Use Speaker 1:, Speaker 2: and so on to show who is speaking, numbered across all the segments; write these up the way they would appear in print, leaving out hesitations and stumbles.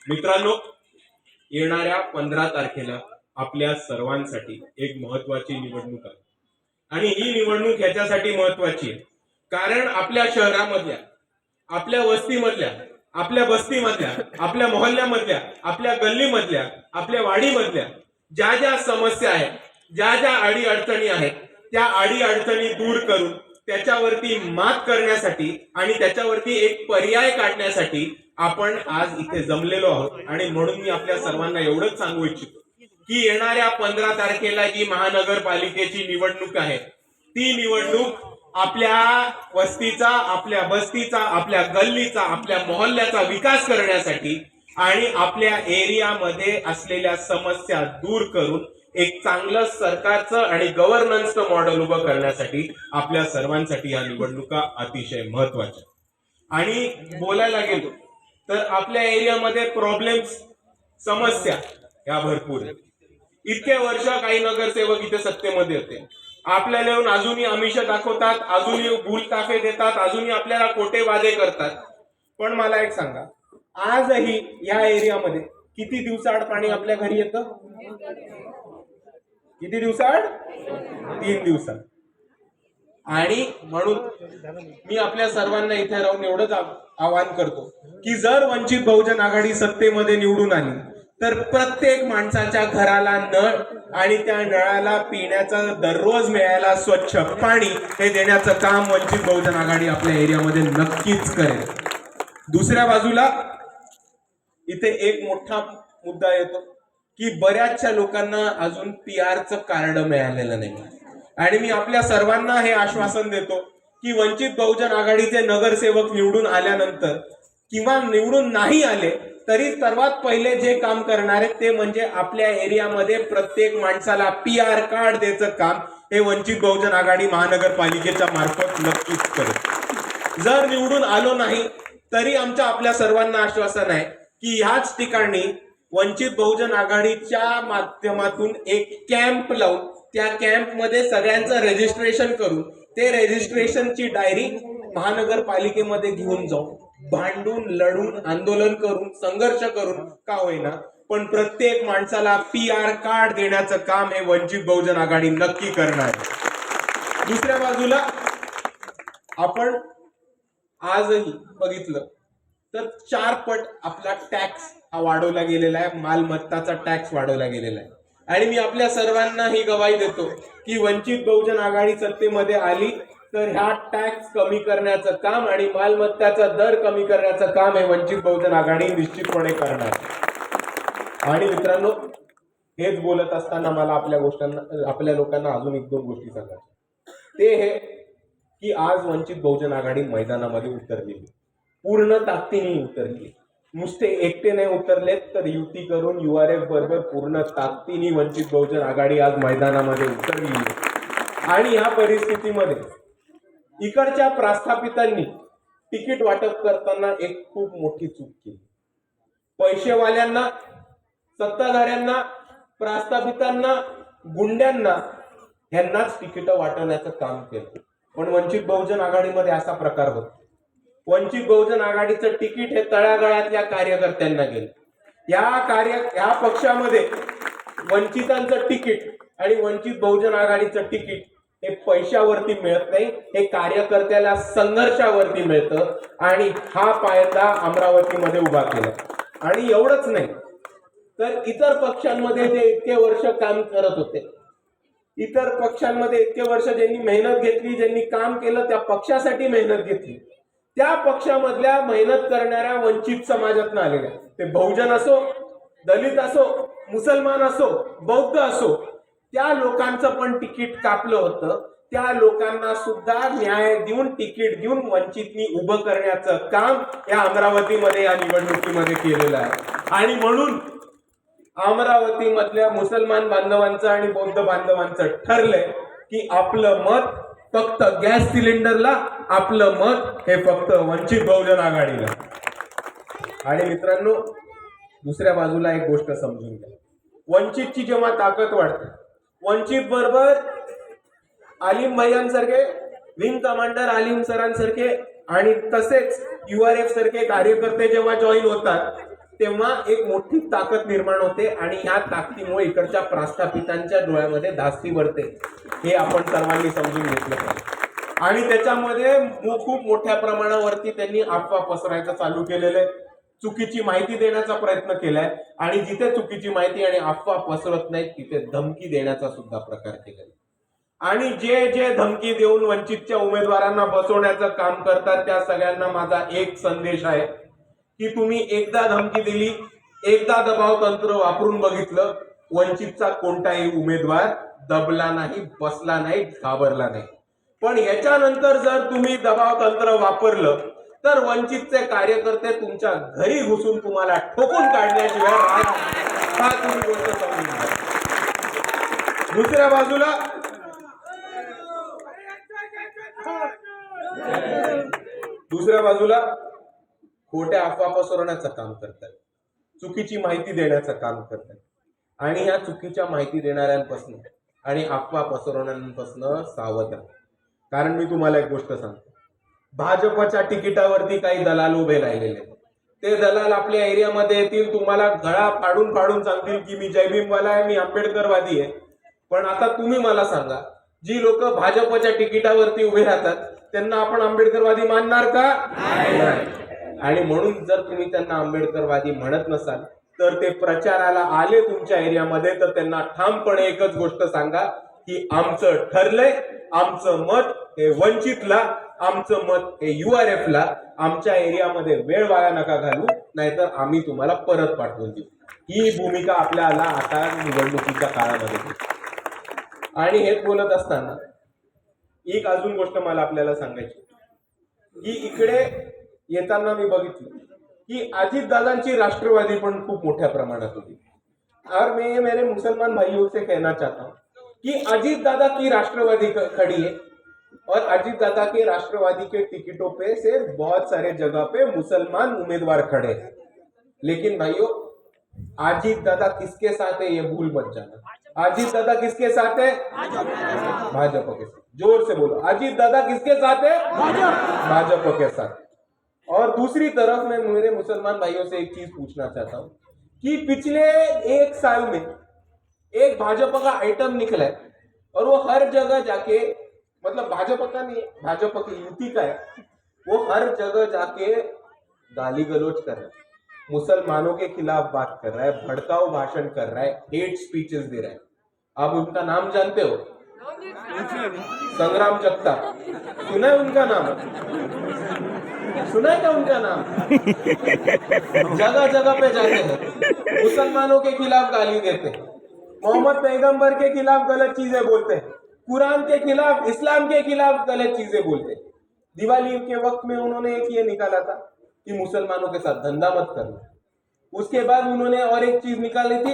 Speaker 1: मित्रांनो, येणाऱ्या 15 तारखेला आपल्या सर्वांसाठी एक महत्वाची निवडणूक आहे आणि ही निवडणूक ह्याच्यासाठी महत्वाची आहे कारण आपल्या शहरामधल्या, आपल्या वस्तीमधल्या, आपल्या बस्तीमधल्या, आपल्या मोहल्ल्यामधल्या, आपल्या गल्लीमधल्या, आपल्या वाडीमधल्या ज्या ज्या समस्या आहेत, ज्या ज्या अडीअडचणी आहेत, त्या अडीअडचणी दूर करून त्याच्यावरती मात करण्यासाठी आणि त्याच्यावरती एक पर्याय काढण्यासाठी आपण आज इथे जमलेलो आहोत. आणि म्हणून मी आपल्या सर्वांना एवढंच सांगू इच्छितो की येणाऱ्या 15 तारखेला जी महानगरपालिकेची निवडणूक आहे, ती निवडणूक आपल्या वस्तीचा, आपल्या बस्तीचा, आपल्या गल्लीचा, आपल्या मोहल्ल्याचा विकास करण्यासाठी आणि आपल्या एरियामध्ये असलेल्या समस्या दूर करून एक चांगलं सरकारचं आणि गव्हर्नन्सचं मॉडेल उभं करण्यासाठी आपल्या सर्वांसाठी या निवडणुका अतिशय महत्वाच्या. आणि बोलायला गेलो तर आपल्या एरियामध्ये प्रॉब्लेम्स, समस्या या भरपूर आहेत. इतके वर्ष काही नगरसेवक इथे सत्तेमध्ये होते, आपल्याला येऊन अजूनही आमिष दाखवतात, अजूनही भूलताफे देतात, अजूनही आपल्याला खोटे वादे करतात. पण मला एक सांगा, आजही या एरियामध्ये किती दिवसाआड पाणी आपल्या घरी येतं? किती दिवसाआड? 3 दिवसात. आणि म्हणून मी आपल्या सर्वांना इथे राहून एवढंच आवाहन करतो की जर वंचित बहुजन आघाडी सत्तेमध्ये निवडून आली तर प्रत्येक माणसाच्या घराला नळ आणि त्या नळाला पिण्याचं दररोज मिळायला स्वच्छ पाणी हे देण्याचं काम वंचित बहुजन आघाडी आपल्या एरियामध्ये नक्कीच करेल. दुसऱ्या बाजूला इथे एक मोठा मुद्दा येतो की बऱ्याचशा लोकांना अजून पीआरचं कार्ड मिळालेलं नाही. आणि मी आपल्या सर्वांना हे आश्वासन देतो की वंचित बहुजन आघाडीचे नगरसेवक निवडून आल्यानंतर किंवा निवडून नाही आले तरी सर्वात पहिले जे काम करणार आहेत ते म्हणजे आपल्या एरियामध्ये प्रत्येक माणसाला पीआर कार्ड द्यायचं काम हे वंचित बहुजन आघाडी महानगरपालिकेच्या मार्फत नक्कीच करेल. जर निवडून आलो नाही तरी आमच्या आपल्या सर्वांना आश्वासन आहे की ह्याच ठिकाणी वंचित बहुजन आघाडीच्या माध्यमातून एक कॅम्प लावून त्या कॅम्प मध्ये सगळ्यांचं रजिस्ट्रेशन करून ते रजिस्ट्रेशनची डायरी महानगरपालिकेमध्ये घेऊन जाऊ, भांडून, लढून, आंदोलन करून, संघर्ष करून का होईना पण प्रत्येक माणसाला पीआर कार्ड देण्याचं काम हे वंचित बहुजन आघाडी नक्की करणार आहे. दुसऱ्या बाजूला आपण आजही बघितलं तर 4 पट आपला टॅक्स हा वाढवला गेलेला आहे, मालमत्ताचा टॅक्स वाढवला गेलेला आहे. आणि मी आपल्या सर्वांना ही गवाही देतो की वंचित बहुजन आघाडी सत्तेमध्ये आली तर ह्या टॅक्स कमी करण्याचं काम आणि मालमत्ताचा दर कमी करण्याचं काम हे वंचित बहुजन आघाडी निश्चितपणे करणार. आणि मित्रांनो, हेच बोलत असताना मला आपल्या लोकांना अजून 1-2 गोष्टी सांगायच्या. ते हे की आज वंचित बहुजन आघाडी मैदानामध्ये उतरली, पूर्ण ताकदीने उतरली. नुसते एकटे नाही उतरलेत तर युती करून URF बरोबर पूर्ण ताकदीने वंचित बहुजन आघाडी आज मैदानामध्ये उतरली. आणि या परिस्थितीमध्ये इकडच्या प्रस्थापितांनी तिकीट वाटप करताना एक खूप मोठी चूक केली. पैसेवाल्यांना, सत्ताधाऱ्यांना, प्रस्थापितांना, गुंड्यांना यांनाच तिकीट वाटवण्याचं काम केलं. पण वंचित बहुजन आघाडीमध्ये असा प्रकार होता. वंचित बहुजन आघाडीचं तिकीट हे तळागाळातल्या कार्यकर्त्यांना गेलं. या पक्षामध्ये वंचितांचं तिकीट आणि वंचित बहुजन आघाडीचं तिकीट हे पैशावरती मिळत नाही, हे कार्यकर्त्याला संघर्षावरती मिळतं. आणि हा पायदा अमरावतीमध्ये उभा केला. आणि एवढंच नाही तर इतर पक्षांमध्ये जे इतके वर्ष काम करत होते, इतर पक्षांमध्ये इतके वर्ष ज्यांनी मेहनत घेतली, ज्यांनी काम केलं, त्या पक्षासाठी मेहनत घेतली, त्या पक्षामधल्या मेहनत करणाऱ्या वंचित समाजातून आलेल्या, ते बहुजन असो, दलित असो, मुसलमान असो, बौद्ध असो, त्या लोकांचं पण तिकीट कापलं होतं. त्या लोकांना सुद्धा न्याय देऊन, तिकीट देऊन वंचितनी उभं करण्याचं काम या अमरावतीमध्ये या निवडणुकीमध्ये केलेलं आहे. आणि म्हणून अमरावतीमधल्या मुसलमान बांधवांचं आणि बौद्ध बांधवांचं ठरलंय की आपलं मत फक्त गॅस सिलेंडरला, आपलं मत हे फक्त वंचित बहुजन आघाडीला. आणि मित्रांनो, दुसऱ्या बाजूला एक गोष्ट समजून घ्या. वंचितची जेव्हा ताकद वाढते, वंचित बरोबर आलिम भैयांसारखे, विंग कमांडर आलिम सरांसारखे आणि तसेच URF सारखे कार्यकर्ते जेव्हा जॉईन होतात तेव्हा एक मोठी ताकद निर्माण होते आणि ह्या ताकदीमुळे इकडच्या प्रस्थापितांच्या डोळ्यामध्ये धास्ती भरते. हे आपण सर्वांनी समजून घेतलं पाहिजे. आणि त्याच्यामध्ये खूप मोठ्या प्रमाणावरती त्यांनी अफवा पसरायचं चालू केलेलं आहे, चुकीची माहिती देण्याचा प्रयत्न केलाय आणि जिथे चुकीची माहिती आणि अफवा पसरत नाहीत तिथे धमकी देण्याचा सुद्धा प्रकार केलेला. आणि जे जे धमकी देऊन वंचितच्या उमेदवारांना बसवण्याचं काम करतात त्या सगळ्यांना माझा एक संदेश आहे की तुम्ही एकदा धमकी दिली, एकदा दबाव तंत्र वापरून बघितलं, वंचितचा कोणताही उमेदवार दबला नाही, बसला नाही, घाबरला नाही. पण याच्यानंतर जर तुम्ही दबाव तंत्र वापरलं तर वंचितचे कार्यकर्ते तुमच्या घरी घुसून तुम्हाला ठोकून काढण्याशिवाय हा तुम्ही गोष्ट समजून घ्या. दुसऱ्या बाजूला खोट्या अफवा पसरवण्याचं काम करतात, चुकीची माहिती देण्याचं काम करतात आणि या चुकीच्या माहिती देणाऱ्यांपासून आणि अफवा पसरवणाऱ्यांपासून सावध राहा. कारण मी तुम्हाला एक गोष्ट सांगतो, भाजपच्या तिकिटावरती काही दलाल उभे राहिलेले, ते दलाल आपल्या एरियामध्ये येतील, तुम्हाला गळा फाडून फाडून सांगतील की मी जयभीमवाला आहे, मी आंबेडकरवादी आहे. पण आता तुम्ही मला सांगा, जी लोक भाजपच्या तिकिटावरती उभे राहतात त्यांना आपण आंबेडकरवादी मानणार का? नाही. आणि म्हणून जर तुम्ही त्यांना आंबेडकरवादी म्हणत नसाल तर ते प्रचाराला आले तुमच्या एरियामध्ये तर त्यांना ठामपणे एकच गोष्ट सांगा की आमचं ठरलंय, आमचं मत हे वंचितला, आमचं मत हे URF ला, आमच्या एरियामध्ये वेळ वाया नका घालू, नाहीतर आम्ही तुम्हाला परत पाठवून देऊ. ही भूमिका आपल्याला आता निवडणुकीच्या काळामध्ये. आणि हेच बोलत असताना एक अजून गोष्ट मला आपल्याला सांगायची की इकडे येताना मी बघितलं की अजितदादांची राष्ट्रवादी पण खूप मोठ्या प्रमाणात होती. और मैं मेरे मुसलमान भाइयों से कहना चाहता हूँ कि अजीत दादा की राष्ट्रवादी खड़ी है और अजीत दादा के राष्ट्रवादी के टिकटों पे से बहुत सारे जगह पे मुसलमान उम्मीदवार खड़े हैं. लेकिन भाइयों, अजीत दादा किसके साथ है ये भूल मत जाना. अजीत दादा किसके साथ है? भाजपा के साथ. जोर से बोलो, अजीत दादा किसके साथ है? भाजपा के साथ. और दूसरी तरफ मैं मेरे मुसलमान भाइयों से एक चीज पूछना चाहता हूँ कि पिछले एक साल में एक भाजपा का आइटम निकला है और वो हर जगह जाके, मतलब भाजपा का नहीं, भाजपा की युति का है, वो हर जगह जाके गाली गलौज कर रहा है, मुसलमानों के खिलाफ बात कर रहा है, भड़काऊ भाषण कर रहा है, हेट स्पीचेस दे रहा है. आप उनका नाम जानते हो? संग्राम जगताप. सुना है उनका नाम? सुना है क्या उनका नाम? जगह जगह पे जाते हैं, मुसलमानों के खिलाफ गाली देते हैं, मोहम्मद पैगंबर के खिलाफ गलत चीजें बोलते हैं, कुरान के खिलाफ, इस्लाम के खिलाफ गलत चीजें बोलते हैं. दिवाली के वक्त में उन्होंने एक ये निकाला था कि मुसलमानों के साथ धंधा मत करना. उसके बाद उन्होंने और एक चीज निकाली थी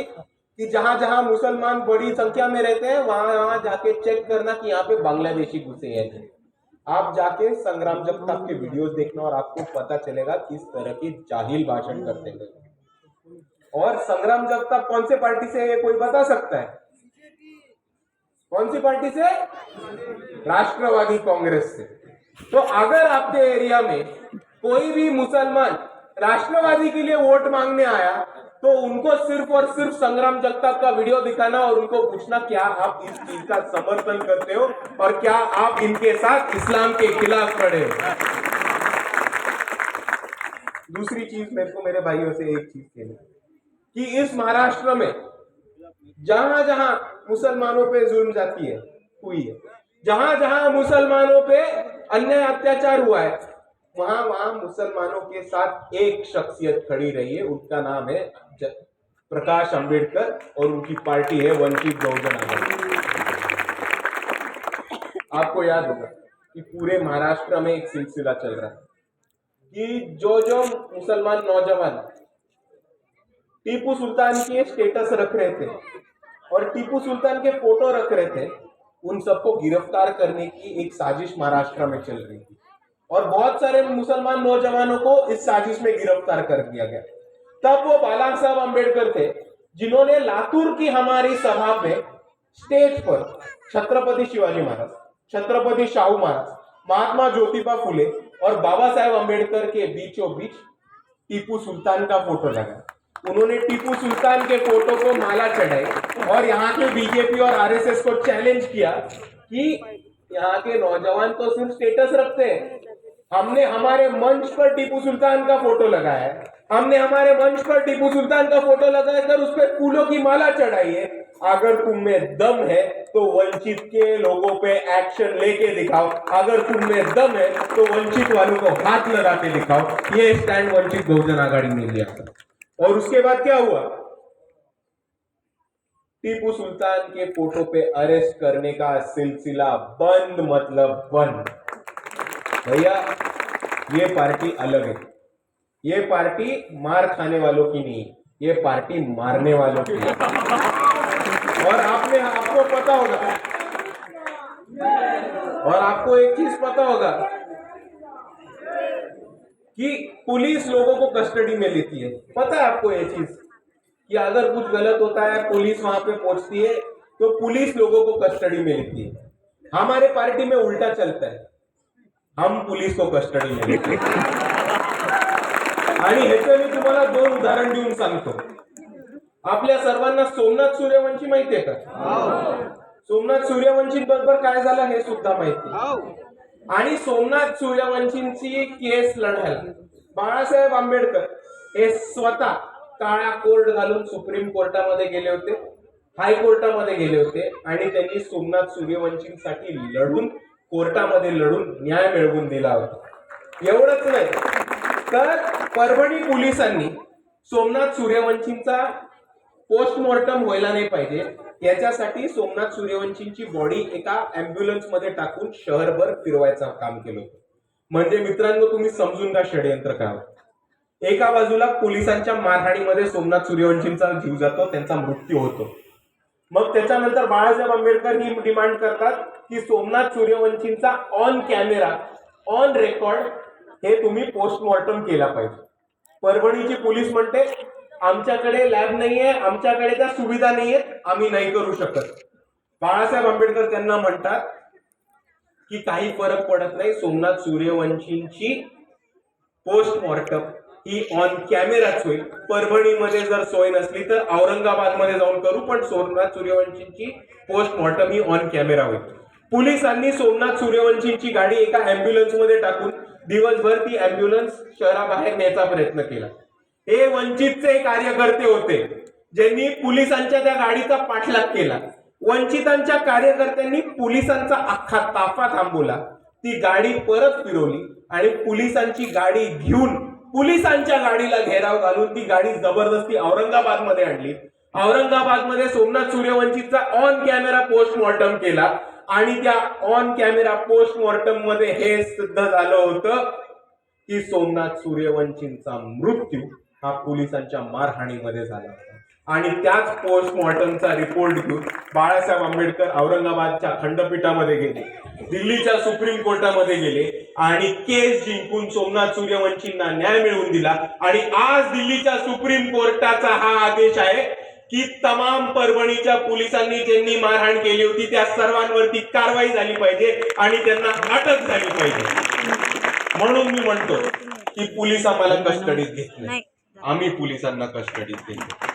Speaker 1: कि जहां जहां मुसलमान बड़ी संख्या में रहते हैं वहां वहां जाके चेक करना कि यहाँ पे बांग्लादेशी घुसे हैं. आप जाके संग्राम जगताप के वीडियोस देखना और आपको पता चलेगा किस तरह की जाहिल भाषण करते हैं. और संग्राम जगताप कौन से पार्टी से है कोई बता सकता है? कौन सी पार्टी से? राष्ट्रवादी कांग्रेस से. तो अगर आपके एरिया में कोई भी मुसलमान राष्ट्रवादी के लिए वोट मांगने आया तो उनको सिर्फ और सिर्फ संग्राम जगताप का वीडियो दिखाना और उनको पूछना क्या आप इस चीज का समर्थन करते हो और क्या आप इनके साथ इस्लाम के खिलाफ खड़े हो. दूसरी चीज मेरे को मेरे भाइयों से एक चीज कहनी कि इस महाराष्ट्र में जहां जहां मुसलमानों पे जुल्म जाती है हुई है, जहां जहां मुसलमानों पे अन्याय अत्याचार हुआ है, वहां वहां मुसलमानों के साथ एक शख्सियत खड़ी रही है. उनका नाम है प्रकाश अंबेडकर और उनकी पार्टी है वंचित बहुजन आघाड़ी. आपको याद होगा कि पूरे महाराष्ट्र में एक सिलसिला चल रहा है कि जो जो मुसलमान नौजवान टीपू सुल्तान के स्टेटस रख रहे थे और टीपू सुल्तान के फोटो रख रहे थे, उन सबको गिरफ्तार करने की एक साजिश महाराष्ट्र में चल रही थी और बहुत सारे मुसलमान नौजवानों को इस साजिश में गिरफ्तार कर दिया गया. तब वो बाला साहब अंबेडकर थे जिन्होंने लातूर की हमारी सभा पे स्टेज पर छत्रपति शिवाजी महाराज, छत्रपति शाहू महाराज, महात्मा ज्योतिबा फुले और बाबा साहेब अंबेडकर के बीचों बीच टीपू सुल्तान का फोटो लगा उन्होंने टीपू सुल्तान के फोटो को माला चढ़ाई और यहाँ के बीजेपी और आरएसएस को चैलेंज किया कि यहाँ के नौजवान तो सिर्फ स्टेटस रखते हैं, हमने हमारे मंच पर टीपू सुल्तान का फोटो लगाया है, हमने हमारे मंच पर टीपू सुल्तान का फोटो लगाकर उस पर फूलों की माला चढ़ाई है। अगर तुम में दम है तो वंचित के लोगों पे एक्शन लेके दिखाओ, अगर तुम में दम है तो वंचित वालों को हाथ लगा के दिखाओ। ये स्टैंड वंचित बहुजन आघाड़ी ने लिया था। और उसके बाद क्या हुआ, टीपू सुल्तान के फोटो पे अरेस्ट करने का सिलसिला बंद, मतलब बंद। भैया ये पार्टी अलग है, ये पार्टी मार खाने वालों की नहीं, ये पार्टी मारने वालों की है। और आपको पता होगा, और आपको एक चीज पता होगा कि पुलिस लोगों को कस्टडी में लेती है। पता है आपको ये चीज कि अगर कुछ गलत होता है पुलिस वहां पे पहुंचती है तो पुलिस लोगों को कस्टडी में लेती है। हमारे पार्टी में उल्टा चलता है, हम पुलिस को कस्टडी में लेते हैं। आणि ह्याचं मी तुम्हाला 2 उदाहरण देऊन सांगतो। आपल्या सर्वांना सोमनाथ सूर्यवंशी माहितीये का? सोमनाथ सूर्यवंशी बरोबर काय झालं हे सुद्धा माहिती। आणि सोमनाथ सूर्यवंशींची केस लढायला बाळासाहेब आंबेडकर हे स्वतः काळा कोर्ट घालून सुप्रीम कोर्टामध्ये गेले होते, हायकोर्टामध्ये गेले होते आणि त्यांनी सोमनाथ सूर्यवंशींसाठी लढून कोर्टामध्ये लढून न्याय मिळवून दिला होता। एवढंच नाही तर परभणी पोलिसांनी सोमनाथ सूर्यवंशींचा पोस्टमॉर्टम व्हायला नाही पाहिजे याच्यासाठी सोमनाथ सूर्यवंशींची बॉडी एका अँब्युलन्स मध्ये टाकून शहरभर फिरवायचं काम केलं होतं। म्हणजे मित्रांनो तुम्ही समजून घ्या षडयंत्र काय होतं। एका बाजूला पोलिसांच्या मारहाणीमध्ये सोमनाथ सूर्यवंशींचा जीव जातो, त्यांचा मृत्यू होतो। मग त्याच्यानंतर बाळासाहेब आंबेडकर ही डिमांड करतात की सोमनाथ सूर्यवंशींचा ऑन कॅमेरा ऑन रेकॉर्ड हे तुम्ही पोस्टमॉर्टम केला पाहिजे। परभणीची पोलीस म्हणते आमच्याकडे लॅब नाहीये, आमच्याकडे त्या सुविधा नाहीयेत, आम्ही नाही करू शकत। बाळासाहेब आंबेडकर त्यांना म्हणतात की काही फरक पडत नाही, सोमनाथ सूर्यवंशींची पोस्टमॉर्टम ही ऑन कॅमेराच होईल। परभणीमध्ये जर सोय नसली तर औरंगाबाद मध्ये जाऊन करू, पण सोमनाथ सूर्यवंशींची पोस्टमॉर्टम ही ऑन कॅमेरा होईल। पोलिसांनी सोमनाथ सूर्यवंशींची गाडी एका अँब्युलन्स मध्ये टाकून दिवसभर ती अँब्युलन्स शहराबाहेर न्यायचा प्रयत्न केला। हे वंचितचे कार्यकर्ते होते ज्यांनी पोलिसांच्या त्या गाडीचा पाठलाग केला। वंचितांच्या कार्यकर्त्यांनी पोलिसांचा अख्खा ताफा थांबवला, ती गाडी परत फिरवली आणि पोलिसांची गाडी घेऊन पोलिसांच्या गाडीला घेराव घालून ती गाडी जबरदस्ती औरंगाबाद मध्ये आणली। औरंगाबाद मध्ये सोमनाथ सूर्यवंशीचा ऑन कॅमेरा पोस्टमॉर्टम केला आणि त्या ऑन कॅमेरा पोस्टमॉर्टम मध्ये हे सिद्ध झालं होतं की सोमनाथ सूर्यवंशींचा मृत्यू हा पोलिसांच्या मारहाणीमध्ये झाला होता। आणि त्याच पोस्टमॉर्टमचा रिपोर्ट घेऊन बाळासाहेब आंबेडकर औरंगाबादच्या खंडपीठामध्ये गेले, दिल्लीच्या सुप्रीम कोर्टामध्ये गेले आणि केस जिंकून सोमनाथ सूर्यवंशींना न्याय मिळवून दिला। आणि आज दिल्लीच्या सुप्रीम कोर्टाचा हा आदेश आहे की तमाम परभणीच्या पोलिसांनी ज्यांनी मारहाण केली होती त्या सर्वांवरती कारवाई झाली पाहिजे आणि त्यांना अटक झाली पाहिजे। म्हणून मी म्हणतो की पोलीस आम्हाला कस्टडीत घेत नाही, आम्ही पोलिसांना कस्टडीत घेतो।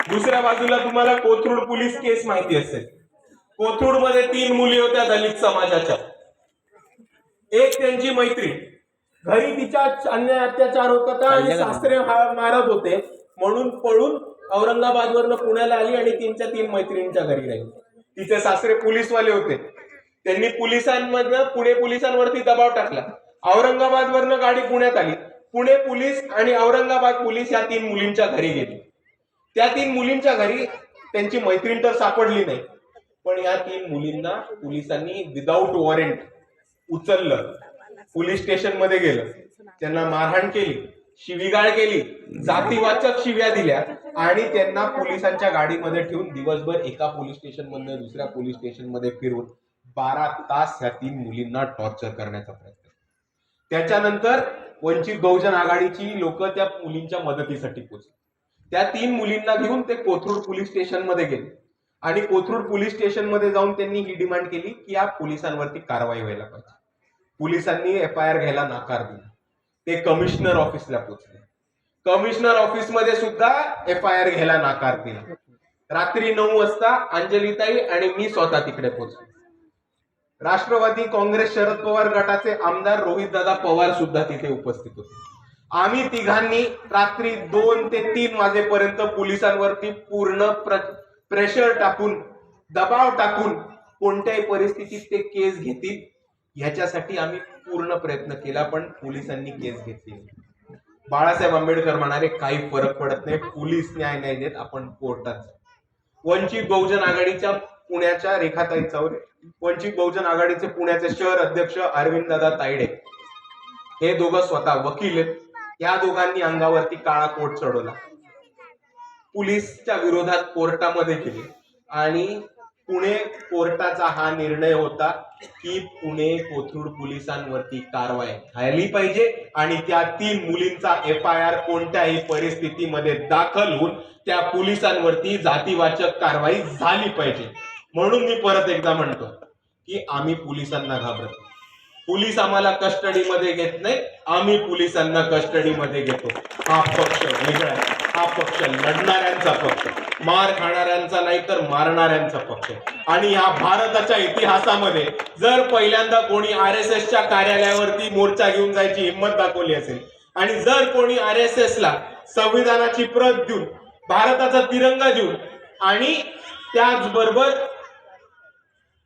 Speaker 1: दुसऱ्या बाजूला तुम्हाला कोथरूड पोलीस केस माहिती असेल। कोथरूड मध्ये 3 मुली होत्या दलित समाजाच्या, एक त्यांची मैत्रीण, घरी तिच्या अन्याय अत्याचार होत होता आणि सासरे मारत होते म्हणून पळून औरंगाबाद वरनं पुण्याला आली आणि तिच्या 3 मैत्रिणींच्या घरी राहिली। तिचे सासरे पोलीसवाले होते, त्यांनी पोलिसांमधनं पुणे पोलिसांवरती दबाव टाकला। औरंगाबाद वरनं गाडी पुण्यात आली, पुणे पोलीस आणि औरंगाबाद पोलीस या 3 मुलींच्या घरी गेली। त्या 3 मुलींच्या घरी त्यांची मैत्रीण तर सापडली नाही, पण या 3 मुलींना पोलिसांनी विदाऊट वॉरंट उचललं, पोलीस स्टेशन मध्ये गेलं, त्यांना मारहाण केली, शिवीगाळ केली, जातीवाचक शिव्या दिल्या आणि त्यांना पोलिसांच्या गाडीमध्ये ठेवून दिवसभर एका पोलीस स्टेशन मधून दुसऱ्या पोलीस स्टेशन मध्ये फिरवून 12 तास ह्या 3 मुलींना टॉर्चर करण्याचा प्रयत्न। त्याच्यानंतर वंचित बहुजन आघाडीची लोक त्या मुलींच्या मदतीसाठी पोहोचली। त्या 3 मुलींना घेऊन ते कोथरूड पोलीस स्टेशन मध्ये गेले आणि कोथरूड पोलीस स्टेशन मध्ये जाऊन त्यांनी ही डिमांड केली की या पोलिसांवरती कारवाई व्हायला पाहिजे। पोलिसांनी FIR घ्यायला नकार दिला। ते कमिशनर ऑफिसला पोहोचले। कमिशनर ऑफिस मध्ये सुद्धा FIR घ्यायला नकार दिला. रात्री 9 वाजता अंजलीताई आणि मी स्वतः तिकडे पोहोचलो. राष्ट्रवादी काँग्रेस शरद पवार गटाचे आमदार रोहितदादा पवार सुद्धा तिथे उपस्थित होते. आम्ही तिघांनी रात्री 2 ते 3 वाजेपर्यंत पोलिसांवरती पूर्ण प्रेशर टाकून, दबाव टाकून कोणत्याही परिस्थितीत ते केस घेतील ह्याच्यासाठी आम्ही पूर्ण प्रयत्न केला, पण पोलिसांनी केस घेतली. बाळासाहेब आंबेडकर म्हणाले काही फरक पडत नाही, पोलीस न्याय नाही देत, आपण कोर्टात. वंचित बहुजन आघाडीच्या पुण्याच्या रेखाताई चौरे, वंचित बहुजन आघाडीचे पुण्याचे शहर अध्यक्ष अरविंददादा तायडे, हे दोघं स्वतः वकील आहेत. या दोघांनी अंगावरती काळा कोट चढवला, पोलीसच्या विरोधात कोर्टामध्ये गेले आणि पुणे कोर्टाचा हा निर्णय होता की पुणे कोथरूड पोलिसांवरती कारवाई झाली पाहिजे आणि त्या 3 मुलींचा FIR कोणत्याही परिस्थितीमध्ये दाखल होऊन त्या पोलिसांवरती जातीवाचक कारवाई झाली पाहिजे. म्हणून मी परत एकदा म्हणतो की आम्ही पोलिसांना घाबरत नाही. पोलीस आम्हाला कस्टडीमध्ये घेत नाही, आम्ही पोलिसांना कस्टडीमध्ये घेतो. हा पक्ष वेगळा आहे, हा पक्ष लढणाऱ्यांचा पक्ष, मार खाणाऱ्यांचा नाही तर मारणाऱ्यांचा पक्ष. आणि या भारताच्या इतिहासामध्ये जर पहिल्यांदा कोणी RSSच्या कार्यालयावरती मोर्चा घेऊन जायची हिंमत दाखवली असेल आणि जर कोणी RSSला संविधानाची प्रत देऊन, भारताचा तिरंगा देऊन आणि त्याचबरोबर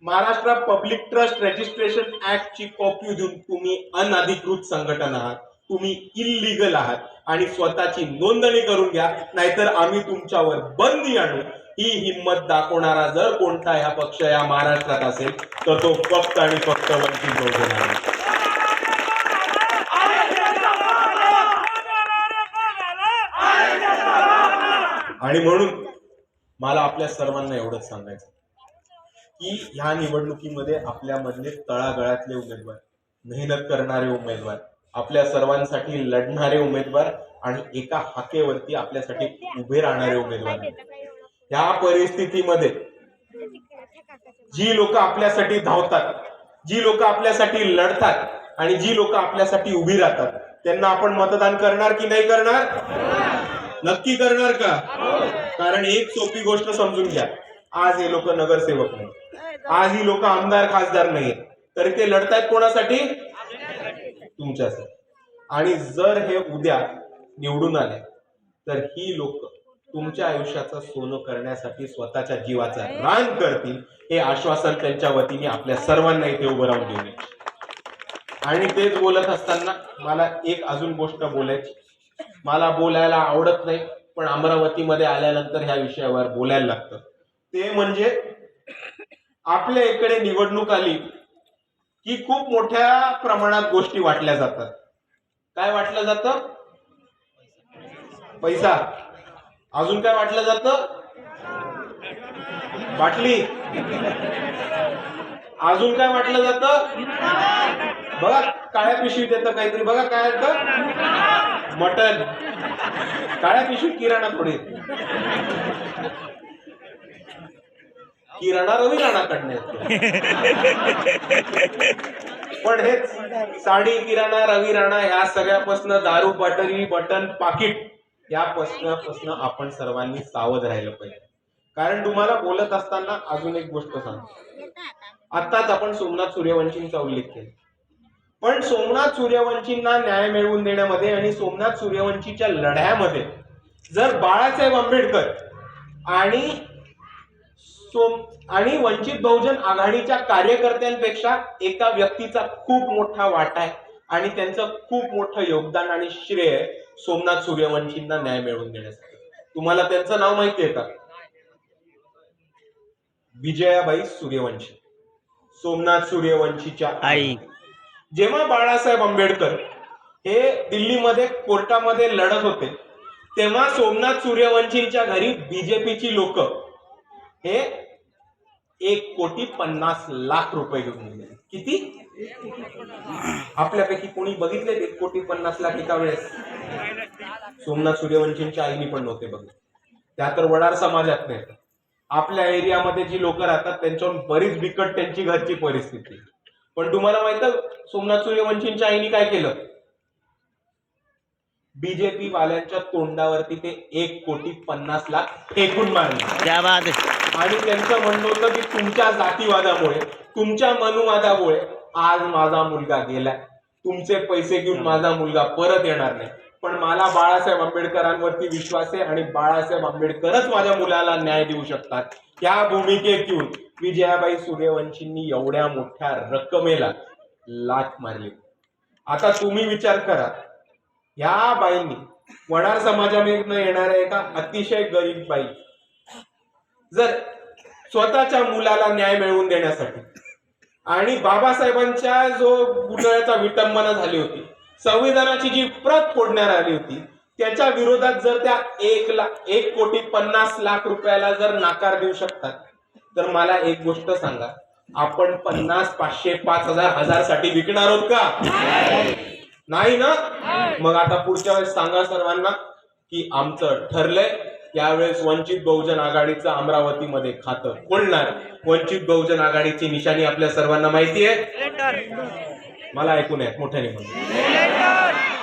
Speaker 1: Maharashtra public trust registration act ची कॉपी देऊन तुम्ही अनधिकृत संघटना आहात, तुम्ही इल्लीगल आहात आणि स्वतःची नोंदणी करून घ्या, नाहीतर आम्ही तुमच्यावर बंदी आणू, ही हिंमत दाखवणारा जर कोणता ह्या पक्ष या महाराष्ट्रात असेल तर तो फक्त आणि फक्त वंचित बहुजन आघाडी. आणि म्हणून मला आपल्या सर्वांना एवढंच सांगायचं की ह्या निवडणुकीमध्ये आपल्यामधले तळागाळातले उमेदवार, मेहनत करणारे उमेदवार, आपल्या सर्वांसाठी लढणारे उमेदवार आणि एका हाकेवरती आपल्यासाठी उभे राहणारे उमेदवार. या परिस्थितीमध्ये जी लोक आपल्यासाठी धावतात, जी लोक आपल्यासाठी लढतात आणि जी लोक आपल्यासाठी उभी राहतात, त्यांना आपण मतदान करणार की नाही करणार? नक्की करणार का? कारण एक सोपी गोष्ट समजून घ्या, आज हे लोक नगरसेवक नाही, आज ही लोक आमदार खासदार नाहीत, तर ते लढतायत कोणासाठी? तुमच्यासाठी. आणि जर हे उद्या निवडून आले तर ही लोक तुमच्या आयुष्याचं सोनं करण्यासाठी स्वतःच्या जीवाचा रान करतील, हे आश्वासन त्यांच्या वतीने आपल्या सर्वांना इथे उभं राहून देऊ. आणि तेच बोलत असताना मला एक अजून गोष्ट बोलायची, मला बोलायला आवडत नाही पण अमरावतीमध्ये आल्यानंतर ह्या विषयावर बोलायला लागतं. ते म्हणजे आपल्या इकडे निवडणूक आली की खूप मोठ्या प्रमाणात गोष्टी वाटल्या जातात. काय वाटलं जातं? पैसा. अजून काय वाटलं जातं? बाटली. अजून काय वाटलं जातं? बघा काळ्या पिशवीत येतं काहीतरी, बघा काय येतं? मटन. काळ्या पिशवीत किराणा थोडी, किराणा रवी राणाकडनं येतो. पण हेच साडी, किराणा, रवी राणा ह्या सगळ्यापासून दारू, बटरी, बटन, पाकिट या पासून आपण सर्वांनी सावध राहिलं पाहिजे. कारण तुम्हाला बोलत असताना अजून एक गोष्ट सांगतो. आताच आपण सोमनाथ सूर्यवंशींचा उल्लेख केला, पण सोमनाथ सूर्यवंशींना न्याय मिळवून देण्यामध्ये आणि सोमनाथ सूर्यवंशीच्या लढ्यामध्ये जर बाळासाहेब आंबेडकर आणि वंचित बहुजन आघाडीच्या कार्यकर्त्यांपेक्षा एका व्यक्तीचा खूप मोठा वाटा आहे आणि त्यांचं खूप मोठं योगदान आणि श्रेय सोमनाथ सूर्यवंशींना न्याय मिळवून देण्यासाठी. तुम्हाला त्यांचं नाव माहिती आहे का? विजयाबाई सूर्यवंशी, सोमनाथ सूर्यवंशीच्या आई. जेव्हा बाळासाहेब आंबेडकर हे दिल्लीमध्ये कोर्टामध्ये लढत होते तेव्हा सोमनाथ सूर्यवंशींच्या घरी बीजेपीची लोक हे 1,50,00,000 रुपये घेऊन गेले. किती? आपल्यापैकी कोणी बघितले 1,50,00,000 एका वेळेस? सोमनाथ सूर्यवंशींच्या आईनी पण नव्हते बघितले. त्या तर वडार समाजात नाही. आपल्या एरियामध्ये जी लोक राहतात त्यांच्यावर बरीच बिकट त्यांची घरची परिस्थिती. पण तुम्हाला माहित आहे सोमनाथ सूर्यवंशींच्या आईनी काय केलं? बीजेपी वाल्यांच्या तोंडावरती ते 1,50,00,000 फेकून मारले.
Speaker 2: क्या बात है.
Speaker 1: आणि त्यांचं म्हणणं होतं की तुमच्या जातीवादामुळे, तुमच्या मनुवादामुळे आज माझा मुलगा गेला, तुमचे पैसे घेऊन माझा मुलगा परत येणार नाही. पण मला बाळासाहेब आंबेडकरांवरती विश्वास आहे आणि बाळासाहेब आंबेडकरच माझ्या मुलाला न्याय देऊ शकतात. त्या भूमिकेत घेऊन विजयाबाई सूर्यवंशींनी एवढ्या मोठ्या रकमेला लाथ मारली. आता तुम्ही विचार करा, ह्या बाईंनी, वडार समाजामधून येणाऱ्या एका अतिशय गरीब बाई, जर स्वतःच्या मुलाला न्याय मिळवून देण्यासाठी आणि बाबासाहेबांच्या जो पुतळ्याचा विटंबना झाली होती, संविधानाची जी प्रत फोडण्यात आली होती, त्याच्या विरोधात जर त्या 1,50,00,000 रुपयाला जर नकार देऊ शकतात, तर मला एक गोष्ट सांगा, आपण 50, 500, 5,000, 1,000 साठी विकणार आहोत का? नाही ना. मग आता पुढच्या वेळेस सांगा सर्वांना की आमचं ठरलंय, यावेळेस वंचित बहुजन आघाडीचं अमरावतीमध्ये खातं खोलणार. वंचित बहुजन आघाडीची निशाणी आपल्या सर्वांना माहिती आहे. मला ऐकून आहे मोठ्याने म्हणून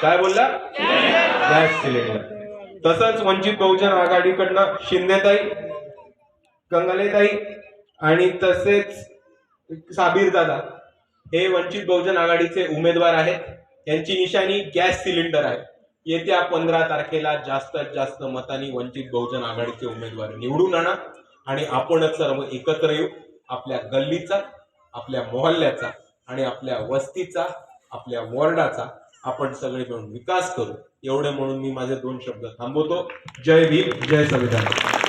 Speaker 1: काय बोलला? Gas cylinder. तसंच वंचित बहुजन आघाडीकडनं शिंदेताई, कंगलेताई आणि तसेच साबीर दादा हे वंचित बहुजन आघाडीचे उमेदवार आहेत. यांची निशाणी गॅस सिलेंडर आहे. येत्या 15 तारखेला जास्तीत जास्त मतांनी वंचित बहुजन आघाडीचे उमेदवार निवडून आणा आणि आपणच सर्व एकत्र येऊ. आपल्या गल्लीचा, आपल्या मोहल्ल्याचा आणि आपल्या वस्तीचा, आपल्या वॉर्डाचा आपण सगळे मिळून विकास करू. एवढे म्हणून मी माझे 2 शब्द थांबवतो. जय भीम, जय संविधान.